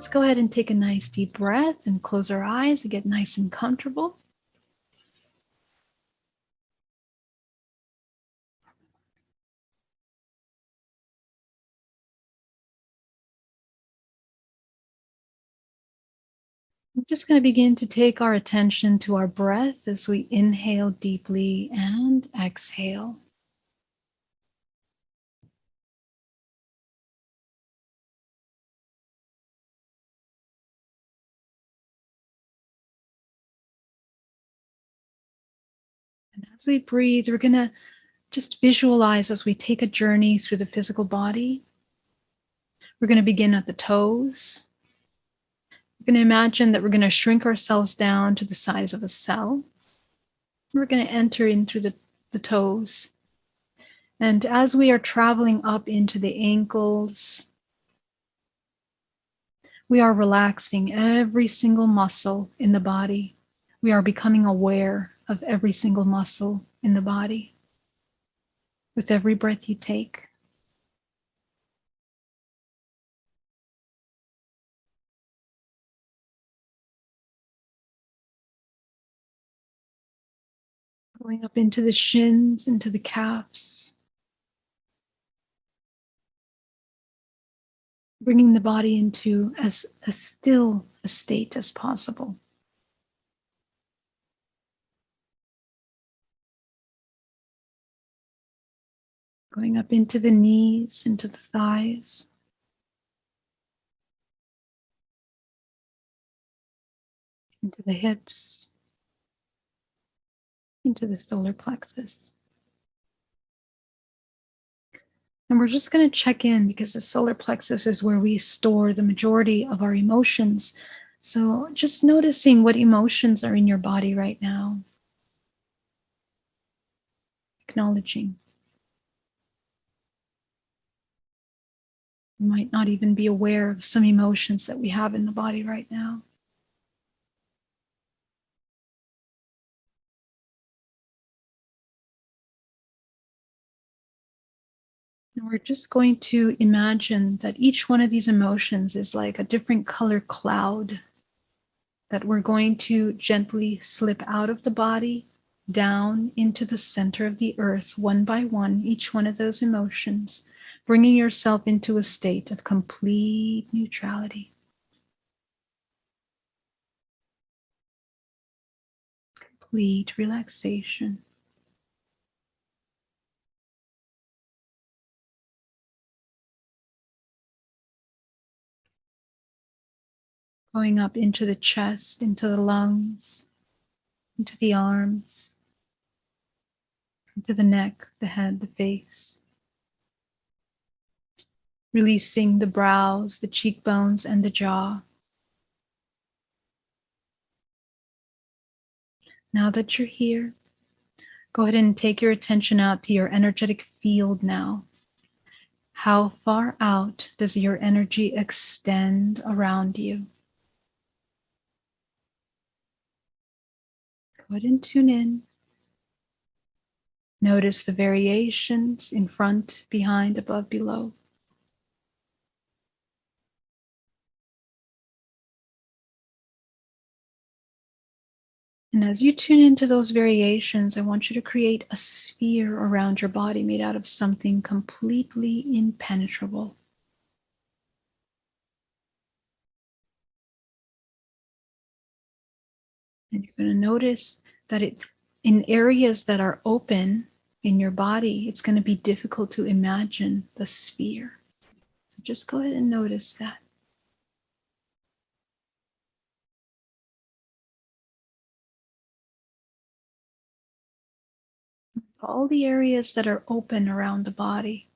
Let's go ahead and take a nice deep breath and close our eyes to get nice and comfortable. We're just going to begin to take our attention to our breath as we inhale deeply and exhale. And as we breathe, we're going to just visualize as we take a journey through the physical body. We're going to begin at the toes. We're going to imagine that we're going to shrink ourselves down to the size of a cell. We're going to enter in through the toes. And as we are traveling up into the ankles, we are relaxing every single muscle in the body. We are becoming aware of every single muscle in the body with every breath you take. Going up into the shins, into the calves. Bringing the body into as still a state as possible. Going up into the knees, into the thighs. Into the hips. Into the solar plexus. And we're just going to check in because the solar plexus is where we store the majority of our emotions. So just noticing what emotions are in your body right now. Acknowledging. You might not even be aware of some emotions that we have in the body right now. And we're just going to imagine that each one of these emotions is like a different color cloud that we're going to gently slip out of the body, down into the center of the earth, one by one, each one of those emotions, bringing yourself into a state of complete neutrality. Complete relaxation. Going up into the chest, into the lungs, into the arms, into the neck, the head, the face. Releasing the brows, the cheekbones, and the jaw. Now that you're here, go ahead and take your attention out to your energetic field now. How far out does your energy extend around you? Go ahead and tune in. Notice the variations in front, behind, above, below. And as you tune into those variations, I want you to create a sphere around your body made out of something completely impenetrable. And you're going to notice that in areas that are open in your body, it's going to be difficult to imagine the sphere. So just go ahead and notice that. All the areas that are open around the body,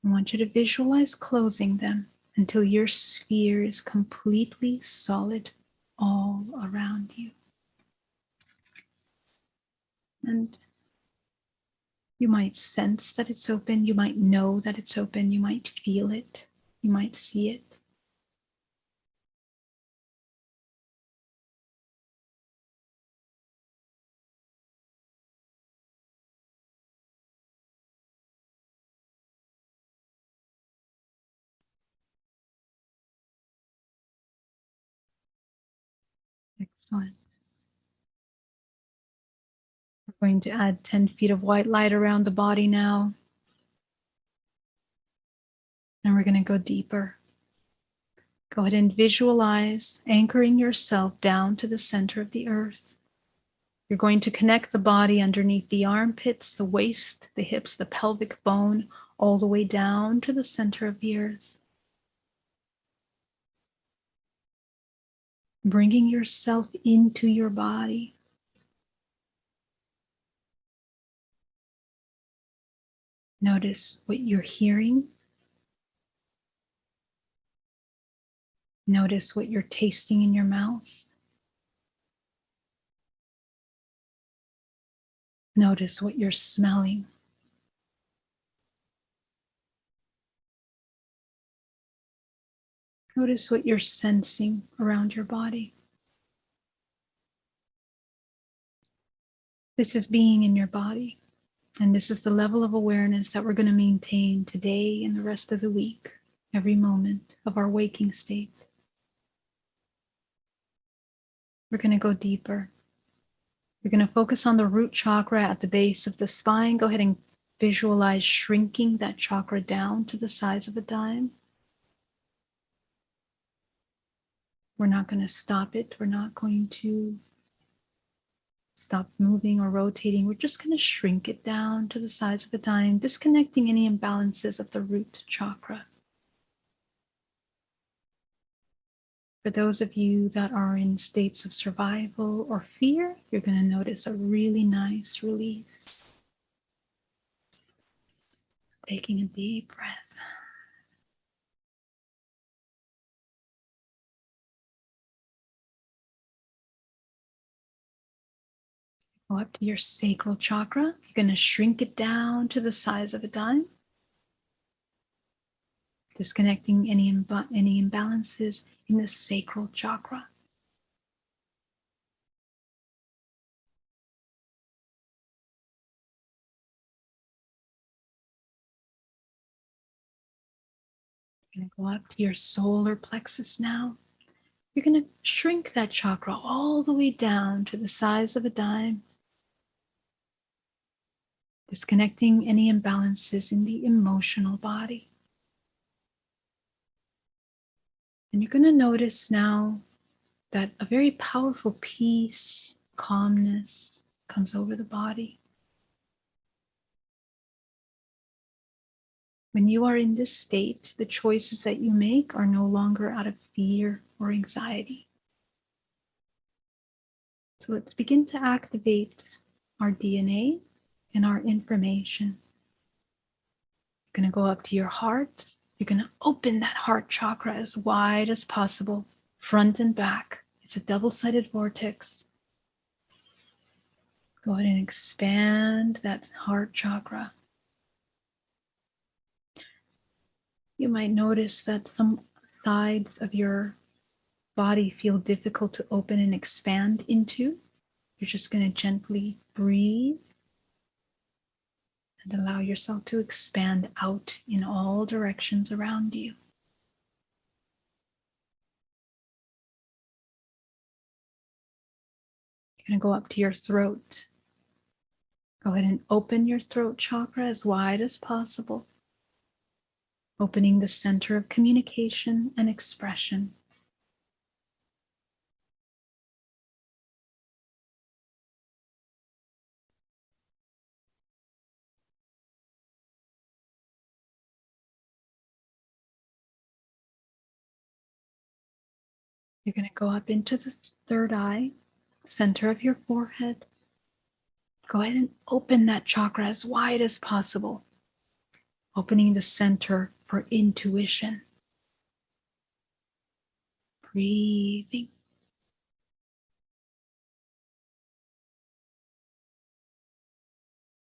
I want you to visualize closing them until your sphere is completely solid all around you. And you might sense that it's open. You might know that it's open. You might feel it. You might see it. Excellent. We're going to add 10 feet of white light around the body now. And we're going to go deeper. Go ahead and visualize anchoring yourself down to the center of the earth. You're going to connect the body underneath the armpits, the waist, the hips, the pelvic bone, all the way down to the center of the earth. Bringing yourself into your body. Notice what you're hearing. Notice what you're tasting in your mouth. Notice what you're smelling. Notice what you're sensing around your body. This is being in your body. And this is the level of awareness that we're going to maintain today and the rest of the week, every moment of our waking state. We're going to go deeper. We're going to focus on the root chakra at the base of the spine. Go ahead and visualize shrinking that chakra down to the size of a dime. We're not going to stop it. We're not going to stop moving or rotating. We're just going to shrink it down to the size of a dime, disconnecting any imbalances of the root chakra. For those of you that are in states of survival or fear, you're going to notice a really nice release. Taking a deep breath. Go up to your sacral chakra. You're going to shrink it down to the size of a dime. Disconnecting any imbalances in the sacral chakra. You're going to go up to your solar plexus now. You're going to shrink that chakra all the way down to the size of a dime. Disconnecting any imbalances in the emotional body. And you're going to notice now that a very powerful peace, calmness comes over the body. When you are in this state, the choices that you make are no longer out of fear or anxiety. So let's begin to activate our DNA and our information. You're going to go up to your heart. You're going to open that heart chakra as wide as possible, front and back. It's a double-sided vortex. Go ahead and expand that heart chakra. You might notice that some sides of your body feel difficult to open and expand into. You're just going to gently breathe and allow yourself to expand out in all directions around you. You're going to go up to your throat. Go ahead and open your throat chakra as wide as possible, opening the center of communication and expression. You're going to go up into the third eye, center of your forehead. Go ahead and open that chakra as wide as possible, opening the center for intuition. Breathing.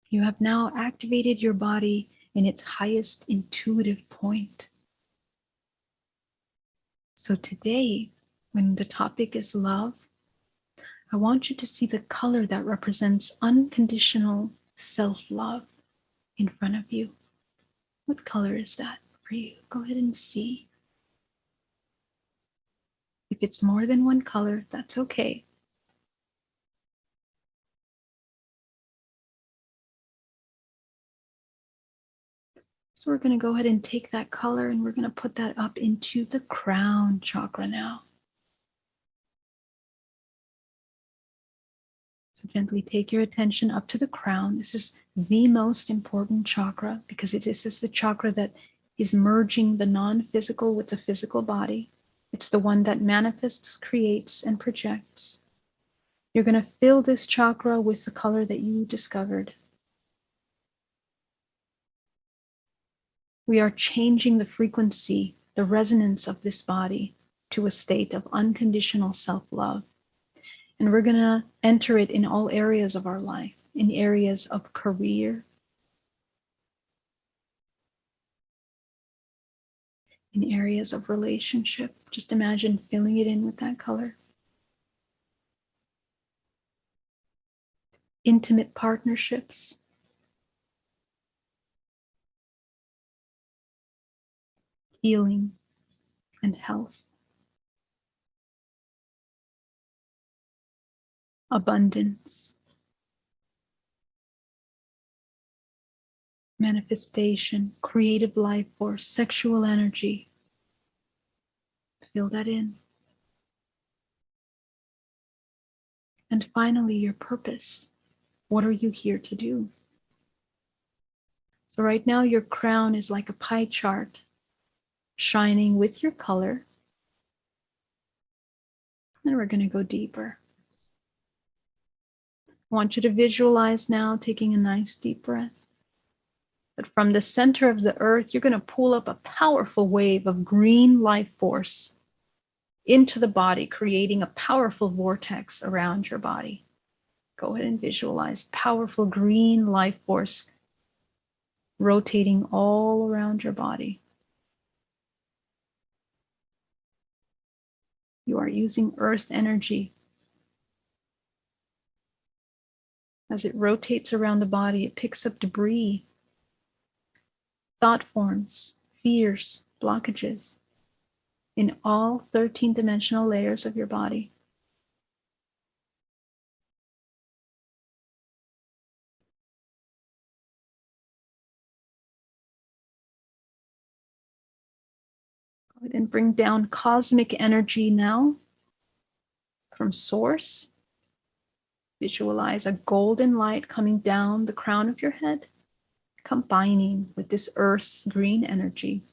You have now activated your body in its highest intuitive point. So today, when the topic is love, I want you to see the color that represents unconditional self-love in front of you. What color is that for you? Go ahead and see. If it's more than one color, that's okay. So we're going to go ahead and take that color and we're going to put that up into the crown chakra now. So gently take your attention up to the crown. This is the most important chakra because this is the chakra that is merging the non-physical with the physical body. It's the one that manifests, creates, and projects. You're going to fill this chakra with the color that you discovered. We are changing the frequency, the resonance of this body to a state of unconditional self-love. And we're going to enter it in all areas of our life, in areas of career, in areas of relationship. Just imagine filling it in with that color. Intimate partnerships. Healing and health. Abundance. Manifestation, creative life force, sexual energy. Fill that in. And finally, your purpose. What are you here to do? So right now, your crown is like a pie chart, shining with your color. And we're going to go deeper. I want you to visualize now, taking a nice deep breath, that from the center of the earth, you're going to pull up a powerful wave of green life force into the body, creating a powerful vortex around your body. Go ahead and visualize powerful green life force rotating all around your body. You are using earth energy. As it rotates around the body, it picks up debris, thought forms, fears, blockages in all 13 dimensional layers of your body. Go ahead and bring down cosmic energy now from source. Visualize a golden light coming down the crown of your head, combining with this earth green energy.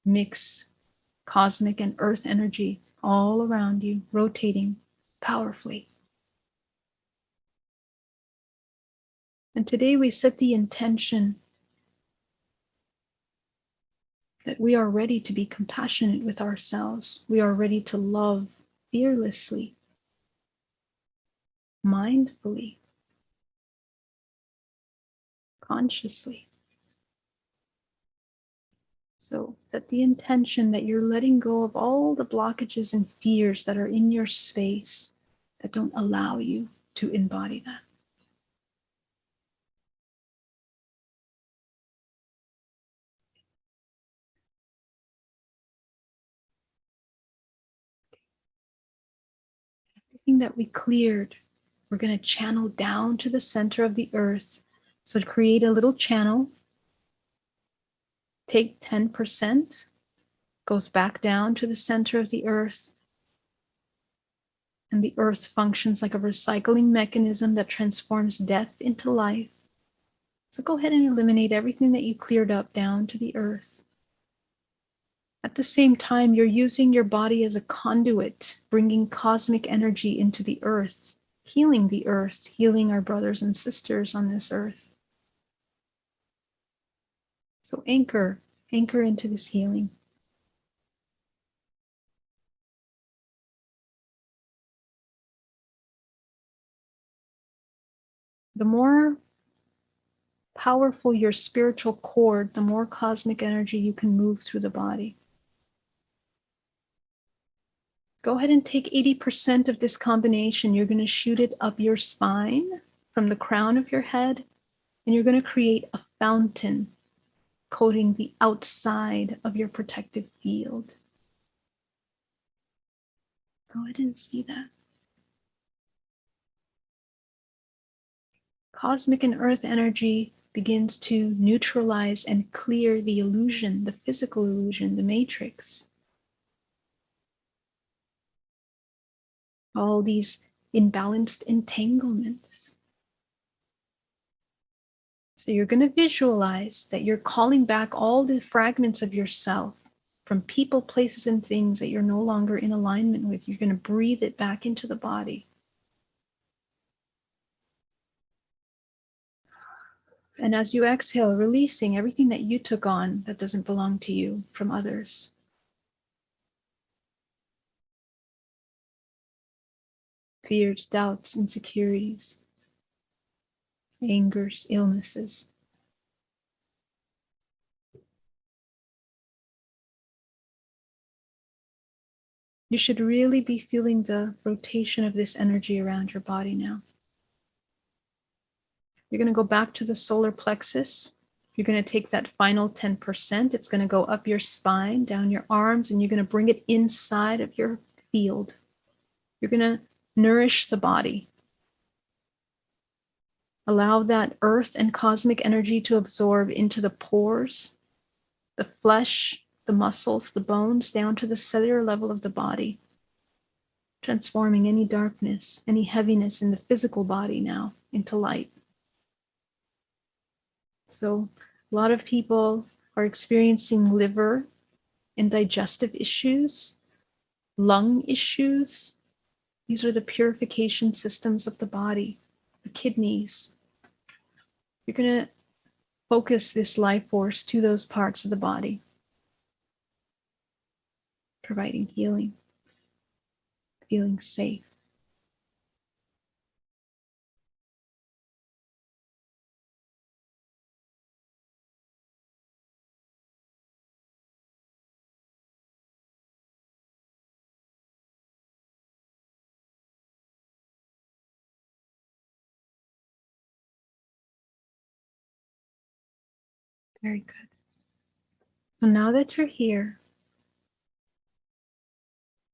Mix cosmic and earth energy all around you, rotating powerfully. And today we set the intention that we are ready to be compassionate with ourselves. We are ready to love fearlessly, mindfully, consciously. So set the intention that you're letting go of all the blockages and fears that are in your space that don't allow you to embody that. Everything that we cleared, we're going to channel down to the center of the earth. So to create a little channel, take 10%, goes back down to the center of the earth. And the earth functions like a recycling mechanism that transforms death into life. So go ahead and eliminate everything that you cleared up down to the earth. At the same time, you're using your body as a conduit, bringing cosmic energy into the earth, healing our brothers and sisters on this earth. So anchor into this healing. The more powerful your spiritual cord, the more cosmic energy you can move through the body. Go ahead and take 80% of this combination. You're going to shoot it up your spine from the crown of your head, and you're going to create a fountain coating the outside of your protective field. Go ahead and see that. Cosmic and earth energy begins to neutralize and clear the illusion, the physical illusion, the matrix. All these imbalanced entanglements. So you're going to visualize that you're calling back all the fragments of yourself from people, places, and things that you're no longer in alignment with. You're going to breathe it back into the body. And as you exhale, releasing everything that you took on that doesn't belong to you from others. Fears, doubts, insecurities, angers, illnesses. You should really be feeling the rotation of this energy around your body now. You're going to go back to the solar plexus. You're going to take that final 10%. It's going to go up your spine, down your arms, and you're going to bring it inside of your field. You're going to nourish the body. Allow that earth and cosmic energy to absorb into the pores, the flesh, the muscles, the bones, down to the cellular level of the body, transforming any darkness, any heaviness in the physical body now into light. So a lot of people are experiencing liver and digestive issues, lung issues. These are the purification systems of the body, the kidneys. You're going to focus this life force to those parts of the body, providing healing, feeling safe. Very good. So now that you're here,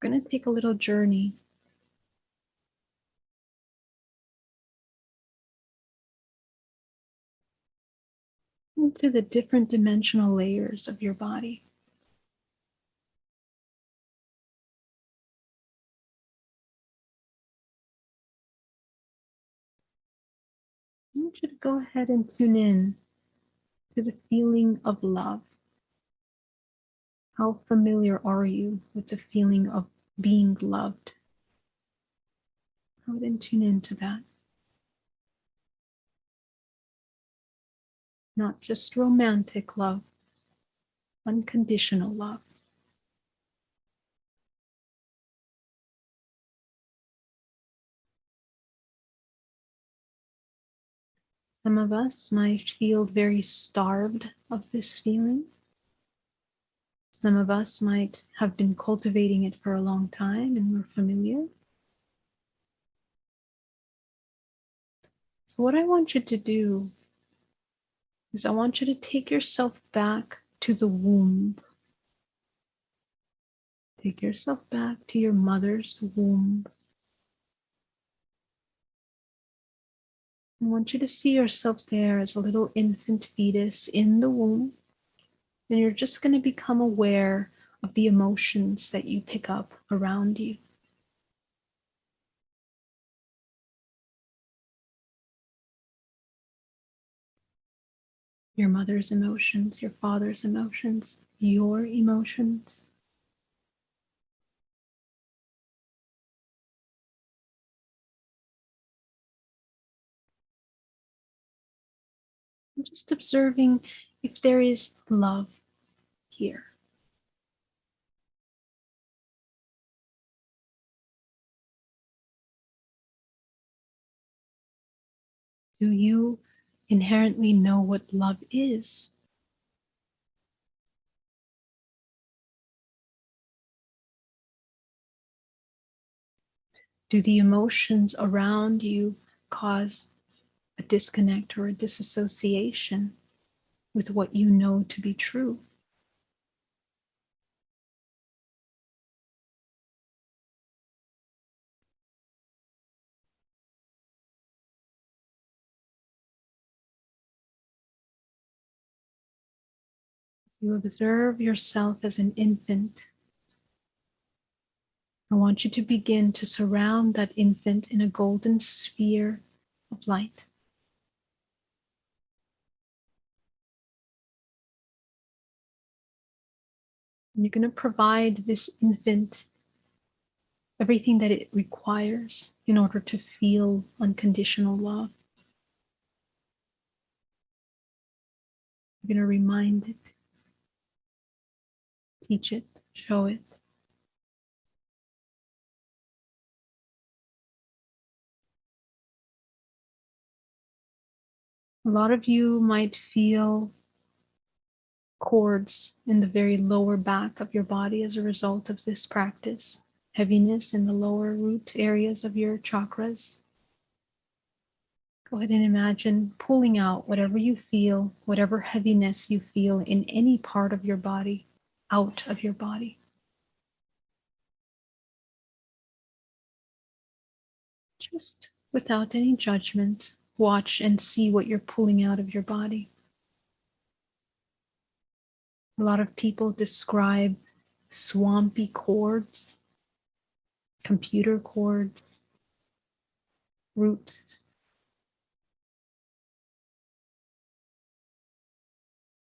we're going to take a little journey into the different dimensional layers of your body. I want you to go ahead and tune in to the feeling of love. How familiar are you with the feeling of being loved? Go ahead and tune into that. Not just romantic love, unconditional love. Some of us might feel very starved of this feeling. Some of us might have been cultivating it for a long time and we're familiar. So what I want you to do is I want you to take yourself back to the womb. Take yourself back to your mother's womb. I want you to see yourself there as a little infant fetus in the womb. And you're just going to become aware of the emotions that you pick up around you. Your mother's emotions, your father's emotions, your emotions. I'm just observing if there is love here. Do you inherently know what love is? Do the emotions around you cause a disconnect or a disassociation with what you know to be true? You observe yourself as an infant. I want you to begin to surround that infant in a golden sphere of light. And you're going to provide this infant everything that it requires in order to feel unconditional love. You're going to remind it, teach it, show it. A lot of you might feel cords in the very lower back of your body as a result of this practice, heaviness in the lower root areas of your chakras. Go ahead and imagine pulling out whatever you feel, whatever heaviness you feel in any part of your body, out of your body. Just without any judgment, watch and see what you're pulling out of your body. A lot of people describe swampy cords, computer cords, roots.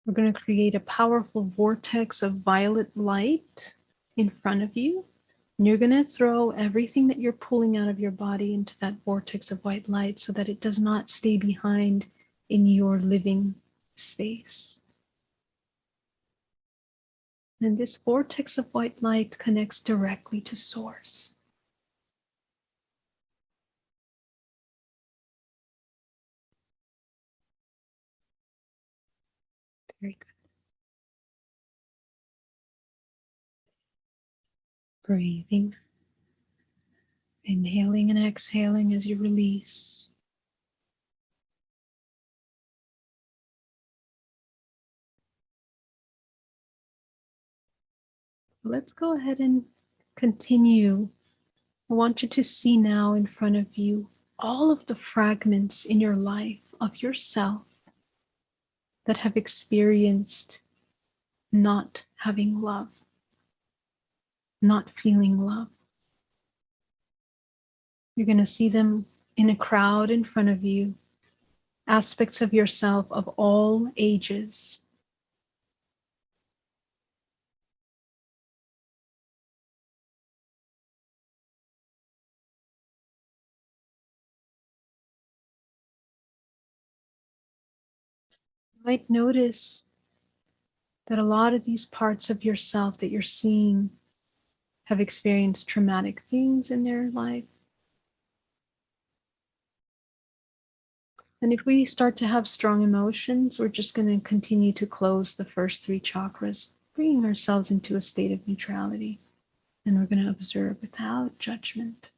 We're going to create a powerful vortex of violet light in front of you. And you're going to throw everything that you're pulling out of your body into that vortex of white light so that it does not stay behind in your living space. And this vortex of white light connects directly to Source. Very good. Breathing. Inhaling and exhaling as you release. Let's go ahead and continue. I want you to see now in front of you all of the fragments in your life of yourself that have experienced not having love, not feeling love. You're going to see them in a crowd in front of you, aspects of yourself of all ages. You might notice that a lot of these parts of yourself that you're seeing have experienced traumatic things in their life. And if we start to have strong emotions, we're just going to continue to close the first three chakras, bringing ourselves into a state of neutrality. And we're going to observe without judgment.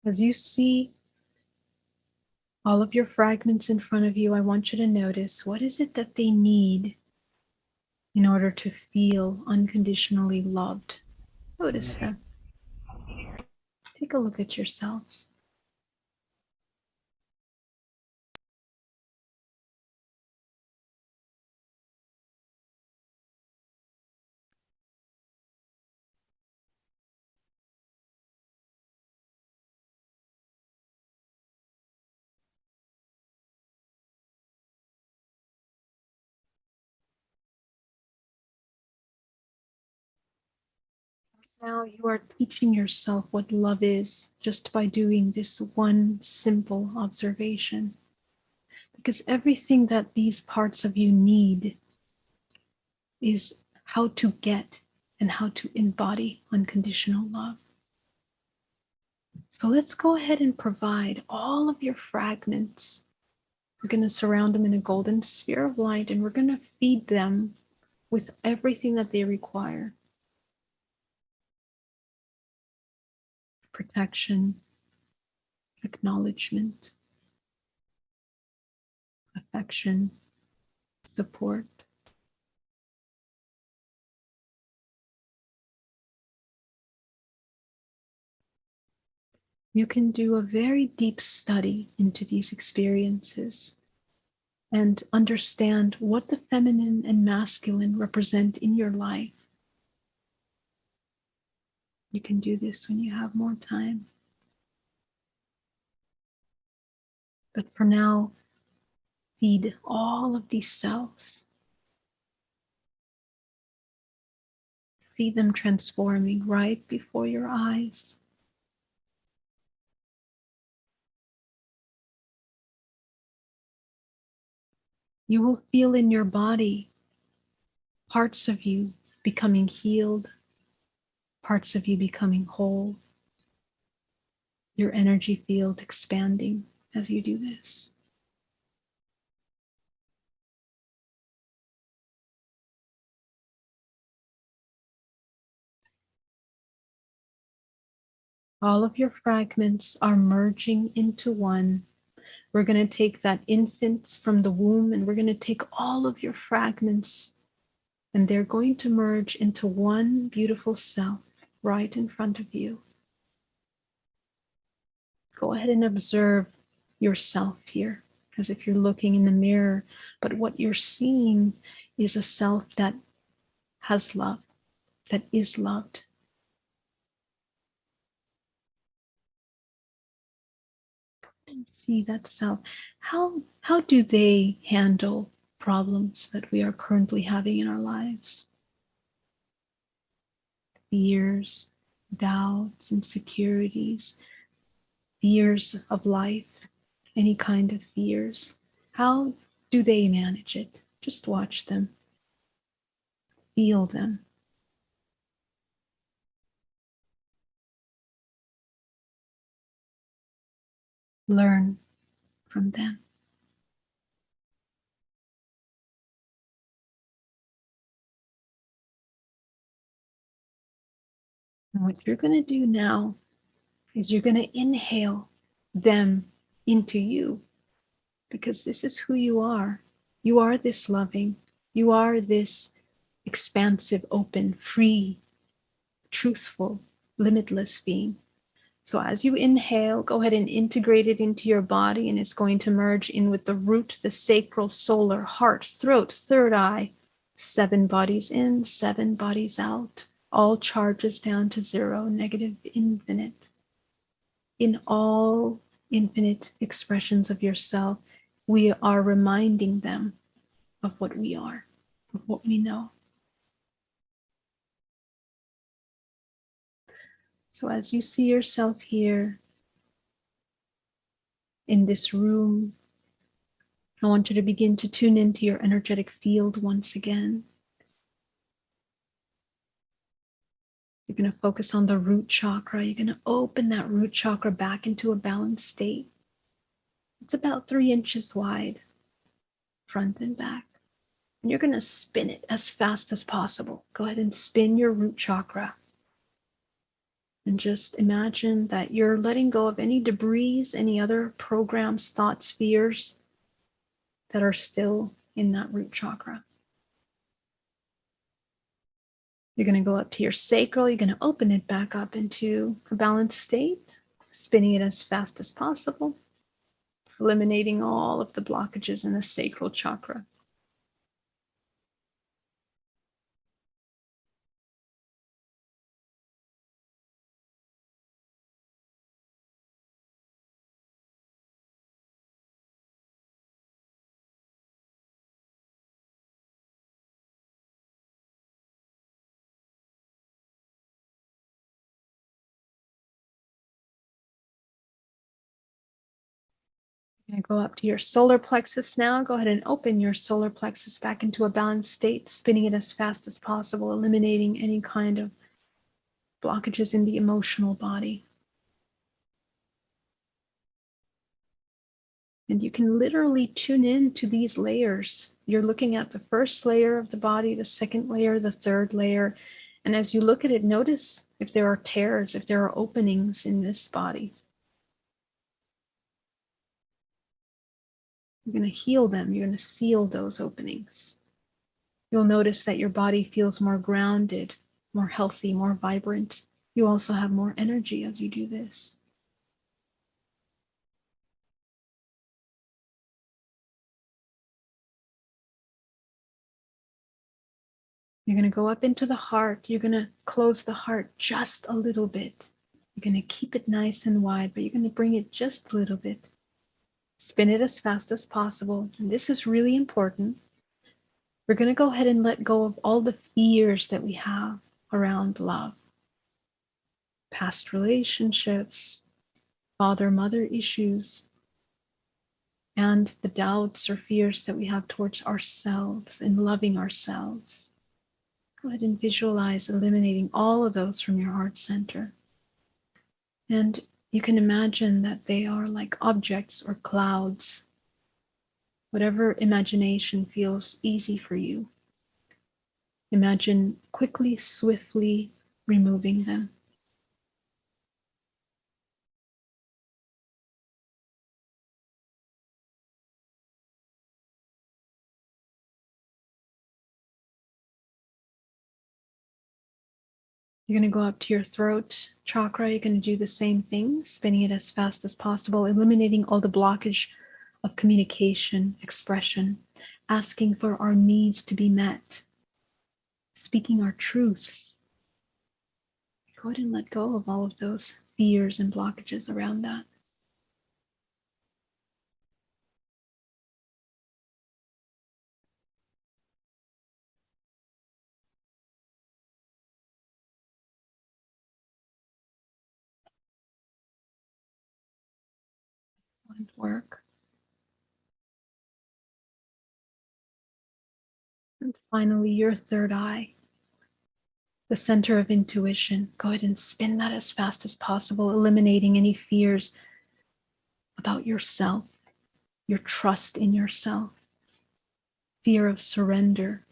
As you see all of your fragments in front of you, I want you to notice, what is it that they need in order to feel unconditionally loved? Notice them. Take a look at yourselves. Now you are teaching yourself what love is just by doing this one simple observation. Because everything that these parts of you need is how to get and how to embody unconditional love. So let's go ahead and provide all of your fragments. We're going to surround them in a golden sphere of light, and we're going to feed them with everything that they require. Protection, acknowledgement, affection, support, You can do a very deep study into these experiences and understand what the feminine and masculine represent in your life. You can do this when you have more time. But for now, feed all of these cells. See them transforming right before your eyes. You will feel in your body parts of you becoming healed, parts of you becoming whole, your energy field expanding as you do this. All of your fragments are merging into one. We're going to take that infant from the womb and we're going to take all of your fragments and they're going to merge into one beautiful self right in front of you. Go ahead and observe yourself here as if you're looking in the mirror, but what you're seeing is a self that has love, that is loved. And see that self. How do they handle problems that we are currently having in our lives? Fears, doubts, insecurities, fears of life, any kind of fears. How do they manage it? Just watch them. Feel them. Learn from them. And what you're going to do now is you're going to inhale them into you because this is who you are. You are this loving. You are this expansive, open, free, truthful, limitless being. So as you inhale, go ahead and integrate it into your body, and it's going to merge in with the root, the sacral, solar, heart, throat, third eye, 7 bodies in, 7 bodies out, all charges down to 0, negative, infinite. In all infinite expressions of yourself, we are reminding them of what we are, of what we know. So as you see yourself here in this room, I want you to begin to tune into your energetic field once again. You're going to focus on the root chakra. You're going to open that root chakra back into a balanced state. It's about 3 inches wide, front and back. And you're going to spin it as fast as possible. Go ahead and spin your root chakra. And just imagine that you're letting go of any debris, any other programs, thoughts, fears that are still in that root chakra. You're going to go up to your sacral. You're going to open it back up into a balanced state, spinning it as fast as possible, eliminating all of the blockages in the sacral chakra. You're going to go up to your solar plexus now. Go ahead and open your solar plexus back into a balanced state, spinning it as fast as possible, eliminating any kind of blockages in the emotional body. And you can literally tune in to these layers. You're looking at the first layer of the body, the second layer, the third layer. And as you look at it, notice if there are tears, if there are openings in this body. You're going to heal them. You're going to seal those openings. You'll notice that your body feels more grounded, more healthy, more vibrant. You also have more energy as you do this. You're going to go up into the heart. You're going to close the heart just a little bit. You're going to keep it nice and wide, but you're going to bring it just a little bit. Spin it as fast as possible. And this is really important. We're going to go ahead and let go of all the fears that we have around love. Past relationships, father-mother issues, and the doubts or fears that we have towards ourselves and loving ourselves. Go ahead and visualize eliminating all of those from your heart center. And you can imagine that they are like objects or clouds. Whatever imagination feels easy for you. Imagine quickly, swiftly removing them. You're going to go up to your throat chakra. You're going to do the same thing, spinning it as fast as possible, eliminating all the blockage of communication, expression, asking for our needs to be met, speaking our truth. Go ahead and let go of all of those fears and blockages around that. Excellent work. And finally, your third eye, the center of intuition. Go ahead and spin that as fast as possible, eliminating any fears about yourself, your trust in yourself, fear of surrender,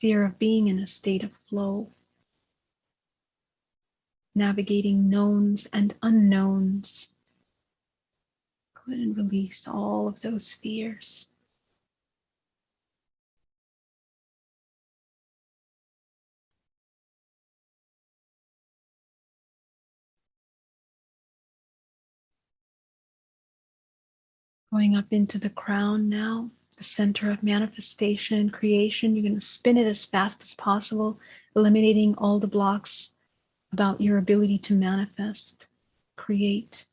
fear of being in a state of flow, navigating knowns and unknowns. Go ahead and release all of those fears. Going up into the crown now, the center of manifestation and creation. You're going to spin it as fast as possible, eliminating all the blocks about your ability to manifest, create.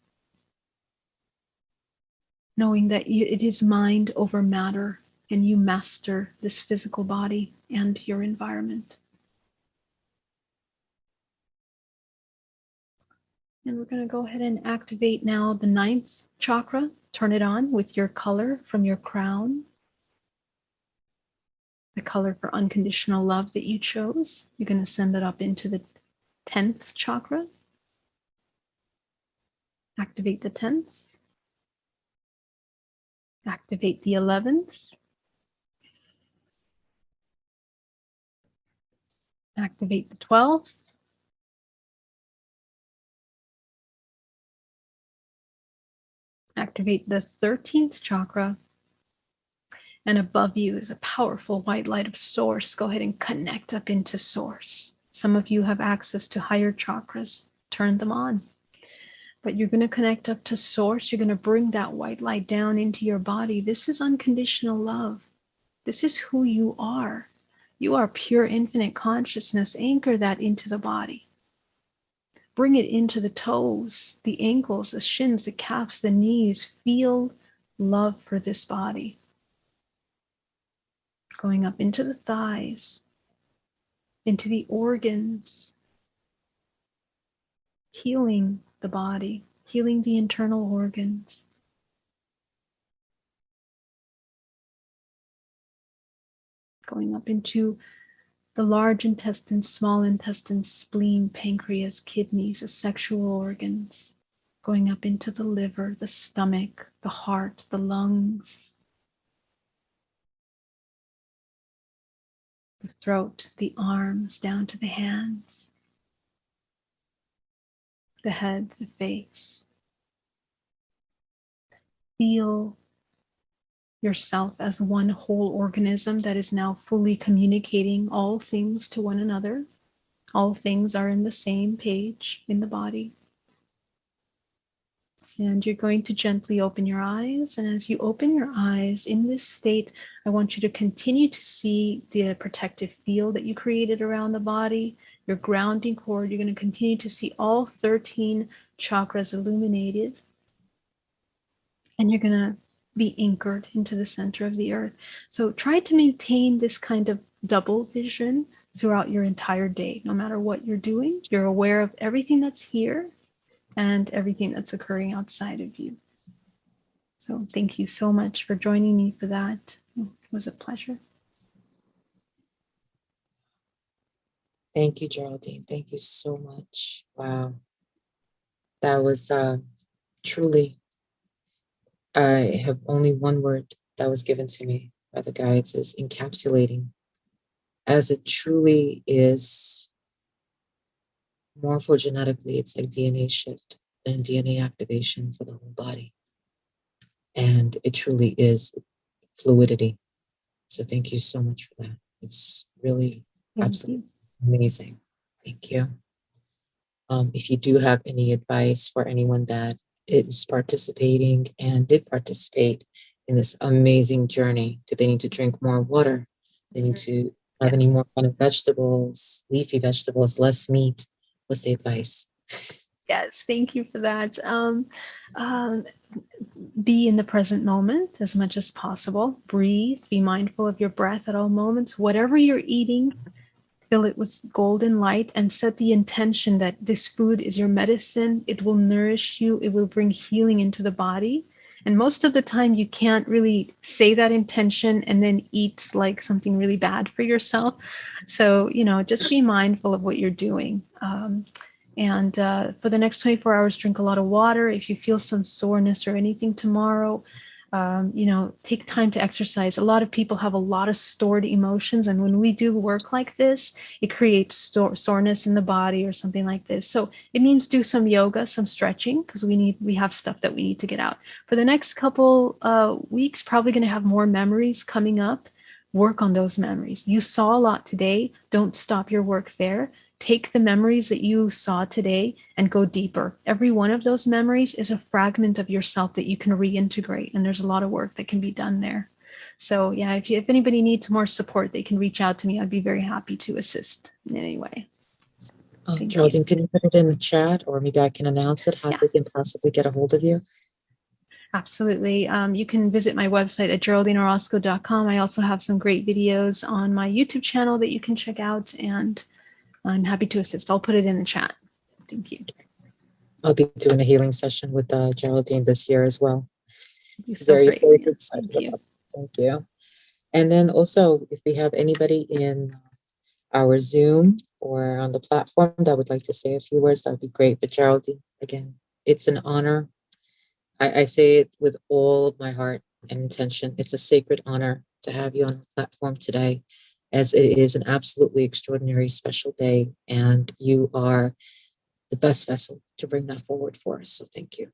Knowing that it is mind over matter and you master this physical body and your environment. And we're going to go ahead and activate now the 9th chakra. Turn it on with your color from your crown. The color for unconditional love that you chose. You're going to send it up into the 10th chakra. Activate the 10th. Activate the 11th. Activate the 12th. Activate the 13th chakra. And above you is a powerful white light of source. Go ahead and connect up into source. Some of you have access to higher chakras. Turn them on. But you're going to connect up to source. You're going to bring that white light down into your body. This is unconditional love. This is who you are. You are pure infinite consciousness. Anchor that into the body. Bring it into the toes, the ankles, the shins, the calves, the knees. Feel love for this body. Going up into the thighs, into the organs, healing the body, healing the internal organs. Going up into the large intestine, small intestine, spleen, pancreas, kidneys, the sexual organs. Going up into the liver, the stomach, the heart, the lungs, the throat, the arms, down to the hands, the head, the face. Feel yourself as one whole organism that is now fully communicating all things to one another. All things are in the same page in the body. And you're going to gently open your eyes. And as you open your eyes in this state, I want you to continue to see the protective field that you created around the body, your grounding cord. You're going to continue to see all 13 chakras illuminated. And you're going to be anchored into the center of the earth. So try to maintain this kind of double vision throughout your entire day. No matter what you're doing, you're aware of everything that's here and everything that's occurring outside of you. So thank you so much for joining me for that. It was a pleasure. Thank you, Geraldine. Thank you so much. Wow. That was truly, I have only one word that was given to me by the guides, is encapsulating, as it truly is. Morphogenetically, it's like DNA shift and DNA activation for the whole body. And it truly is fluidity. So thank you so much for that. It's really absolutely amazing. Thank you. If you do have any advice for anyone that is participating and did participate in this amazing journey, do they need to drink more water? They need to have any more kind of vegetables, leafy vegetables, less meat? What's the advice? Yes, thank you for that. Be in the present moment as much as possible. Breathe, be mindful of your breath at all moments. Whatever you're eating, fill it with golden light and set the intention that this food is your medicine. It will nourish you. It will bring healing into the body. And most of the time, you can't really say that intention and then eat like something really bad for yourself. So, just be mindful of what you're doing. And for the next 24 hours, drink a lot of water. If you feel some soreness or anything tomorrow, take time to exercise. A lot of people have a lot of stored emotions. And when we do work like this, it creates soreness in the body or something like this. So it means do some yoga, some stretching, because we have stuff that we need to get out. For the next couple weeks, probably going to have more memories coming up. Work on those memories. You saw a lot today. Don't stop your work there. Take the memories that you saw today and go deeper. Every one of those memories is a fragment of yourself that you can reintegrate. And there's a lot of work that can be done there. So yeah, if anybody needs more support, they can reach out to me. I'd be very happy to assist in any way. Geraldine, can you put it in the chat, or maybe I can announce it, how they can possibly get a hold of you? Absolutely. You can visit my website at geraldineorozco.com. I also have some great videos on my YouTube channel that you can check out, and I'm happy to assist. I'll put it in the chat. Thank you. I'll be doing a healing session with Geraldine this year as well. Very excited about it. Thank you. And then also, if we have anybody in our Zoom or on the platform that would like to say a few words, that would be great. But Geraldine, again, it's an honor. I say it with all of my heart and intention. It's a sacred honor to have you on the platform today, as it is an absolutely extraordinary, special day, and you are the best vessel to bring that forward for us. So thank you.